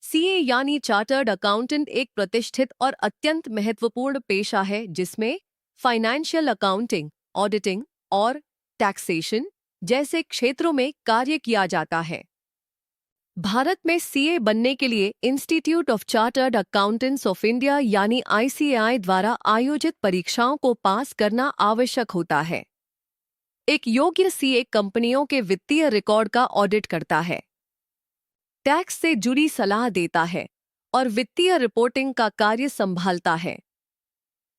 CA यानी chartered accountant एक प्रतिष्ठित और अत्यंत महत्वपूर्ण पेशा है जिसमें फाइनेंशियल अकाउंटिंग, ऑडिटिंग और टैक्सेशन जैसे क्षेत्रों में कार्य किया जाता है। भारत में सीए बनने के लिए institute of chartered accountants of India यानी आईसीएआई द्वारा आयोजित परीक्षाओं को पास करना आवश्यक होता है। एक योग्य सीए कंपनियों के वित्तीय रिकॉर्ड का ऑडिट करता है, टैक्स से जुड़ी सलाह देता है और वित्तीय रिपोर्टिंग का कार्य संभालता है।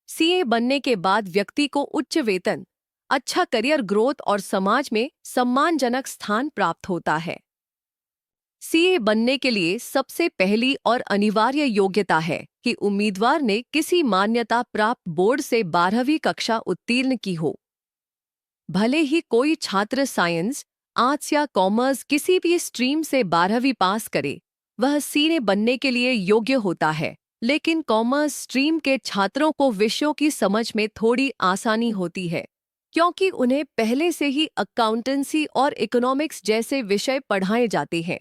सीए बनने के बाद व्यक्ति को उच्च वेतन, अच्छा करियर ग्रोथ और समाज में सम्मानजनक स्थान प्राप्त होता है। सीए बनने के लिए सबसे पहली और अनिवार्य योग्यता है कि उम्मीदवार ने किसी मान्यता प्राप्त बोर्ड से 12वीं कक्षा उत्तीर्ण की हो। भले ही कोई छात्र साइंस, आर्ट्स या कॉमर्स किसी भी स्ट्रीम से 12वीं पास करे, वह सीए बनने के लिए योग्य होता है। लेकिन कॉमर्स स्ट्रीम के छात्रों को विषयों की समझ में थोड़ी आसानी होती है क्योंकि उन्हें पहले से ही अकाउंटेंसी और इकोनॉमिक्स जैसे विषय पढ़ाए जाते हैं।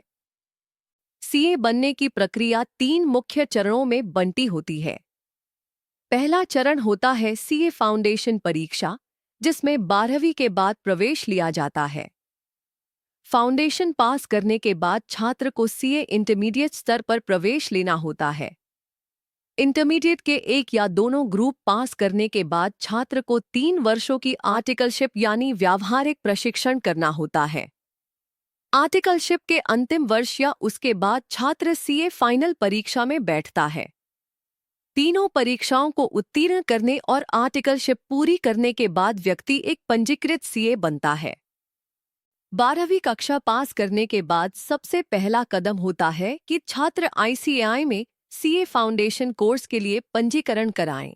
सीए बनने की प्रक्रिया 3 मुख्य चरणों में बंटी होती है। पहला चरण होता है सीए फाउंडेशन परीक्षा, जिसमें 12वीं के बाद प्रवेश लिया जाता है। फाउंडेशन पास करने के बाद छात्र को सीए इंटरमीडिएट स्तर पर प्रवेश लेना होता है। इंटरमीडिएट के एक या दोनों ग्रुप पास करने के बाद छात्र को 3 वर्षों की आर्टिकलशिप यानी व्यावहारिक प्रशिक्षण करना होता है। आर्टिकलशिप के अंतिम वर्ष या उसके बाद छात्र सीए फाइनल परीक्षा में बैठता है। तीनों परीक्षाओं को उत्तीर्ण करने और आर्टिकलशिप पूरी करने के बाद व्यक्ति एक पंजीकृत सीए बनता है। 12वीं कक्षा पास करने के बाद सबसे पहला कदम होता है कि छात्र आईसीएआई में सीए फाउंडेशन कोर्स के लिए पंजीकरण कराएं।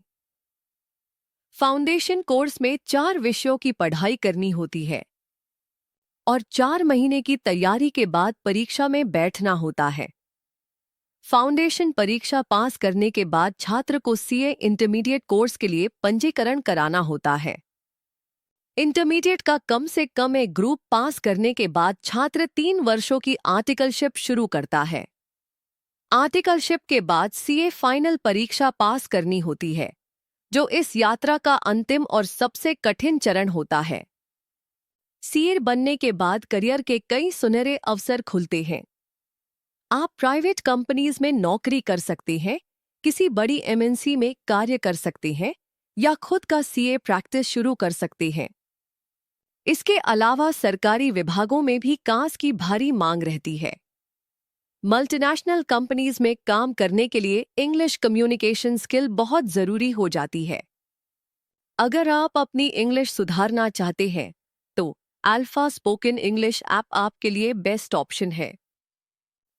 फाउंडेशन कोर्स में 4 विषयों की पढ़ाई करनी होती है और 4 महीने की तैयारी के बाद परीक्षा में बैठना होता है। फाउंडेशन परीक्षा पास करने के बाद छात्र को सीए इंटरमीडिएट कोर्स के लिए पंजीकरण कराना होता है। इंटरमीडिएट का कम से कम एक ग्रुप पास करने के बाद छात्र 3 वर्षों की आर्टिकलशिप शुरू करता है। आर्टिकलशिप के बाद सीए फाइनल परीक्षा पास करनी होती है, जो इस यात्रा का अंतिम और सबसे कठिन चरण होता है। सीए बनने के बाद करियर के कई सुनहरे अवसर खुलते हैं। आप प्राइवेट कंपनीज में नौकरी कर सकते हैं, किसी बड़ी एमएनसी में कार्य कर सकते हैं या खुद का सीए प्रैक्टिस शुरू कर सकते हैं। इसके अलावा सरकारी विभागों में भी कांस की भारी मांग रहती है। मल्टीनेशनल कंपनीज में काम करने के लिए इंग्लिश कम्युनिकेशन स्किल बहुत जरूरी हो जाती है। अगर आप अपनी इंग्लिश सुधारना चाहते हैं तो अल्फा स्पोकन इंग्लिश ऐप आपके लिए बेस्ट ऑप्शन है,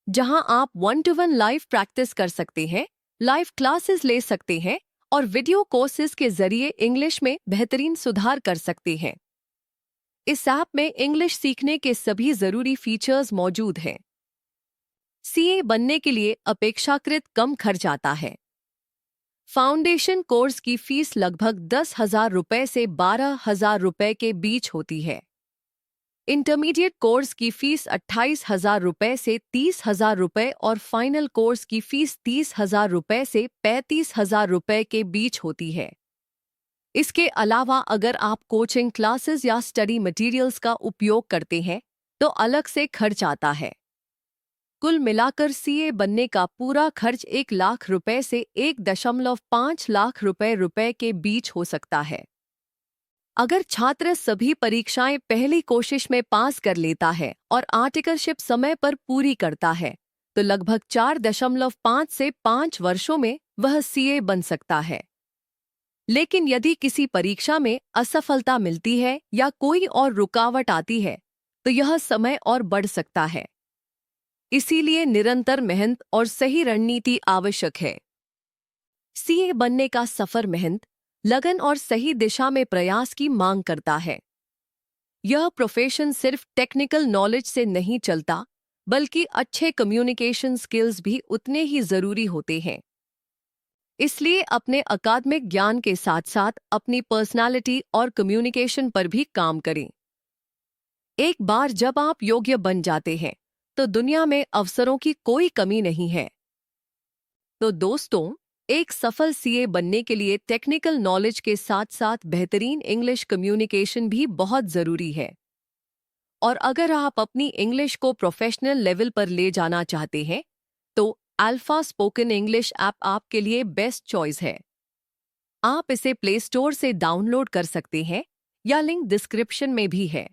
जहां आप 1-to-1 लाइव प्रैक्टिस कर सकते हैं, लाइव क्लासेस ले सकते हैं और वीडियो कोर्सेज के जरिए इंग्लिश में बेहतरीन सुधार कर सकते हैं। इस ऐप में इंग्लिश सीखने के सभी जरूरी फीचर्स मौजूद हैं। सीए बनने के लिए अपेक्षाकृत कम खर्च आता है। फाउंडेशन कोर्स की फीस लगभग 10,000 रुपये से 12,000 रुपये के बीच होती है। इंटरमीडिएट कोर्स की फीस 28,000 रुपये से 30,000 रुपये और फाइनल कोर्स की फीस 30,000 रुपये से 35,000 रुपये के बीच होती है। इसके अलावा अगर आप कोचिंग क्लासेस या स्टडी मटेरियल्स का उपयोग करते हैं तो अलग से खर्च आता है। कुल मिलाकर सीए बनने का पूरा खर्च 1 लाख रुपए से 1.5 लाख रुपए के बीच हो सकता है। अगर छात्र सभी परीक्षाएं पहली कोशिश में पास कर लेता है और आर्टिकलशिप समय पर पूरी करता है तो लगभग 4.5 से 5 वर्षों में वह सीए बन सकता है। लेकिन यदि किसी परीक्षा में असफलता मिलती है या कोई और रुकावट आती है तो यह समय और बढ़ सकता है। इसीलिए निरंतर मेहनत और सही रणनीति आवश्यक है। सीए बनने का सफर मेहनत, लगन और सही दिशा में प्रयास की मांग करता है। यह प्रोफेशन सिर्फ टेक्निकल नॉलेज से नहीं चलता, बल्कि अच्छे कम्युनिकेशन स्किल्स भी उतने ही जरूरी होते हैं। इसलिए अपने अकादमिक ज्ञान के साथ साथ अपनी पर्सनालिटी और कम्युनिकेशन पर भी काम करें। एक बार जब आप योग्य बन जाते हैं तो दुनिया में अवसरों की कोई कमी नहीं है। तो दोस्तों, एक सफल सीए बनने के लिए टेक्निकल नॉलेज के साथ साथ बेहतरीन इंग्लिश कम्युनिकेशन भी बहुत ज़रूरी है। और अगर आप अपनी इंग्लिश को प्रोफेशनल लेवल पर ले जाना चाहते हैं, तो अल्फा स्पोकन इंग्लिश ऐप आपके लिए बेस्ट चॉइस है। आप इसे प्ले स्टोर से डाउनलोड कर सकते हैं या लिंक डिस्क्रिप्शन में भी है।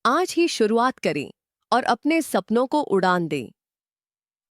आज ही शुरुआत करें और अपने सपनों को उड़ान दें।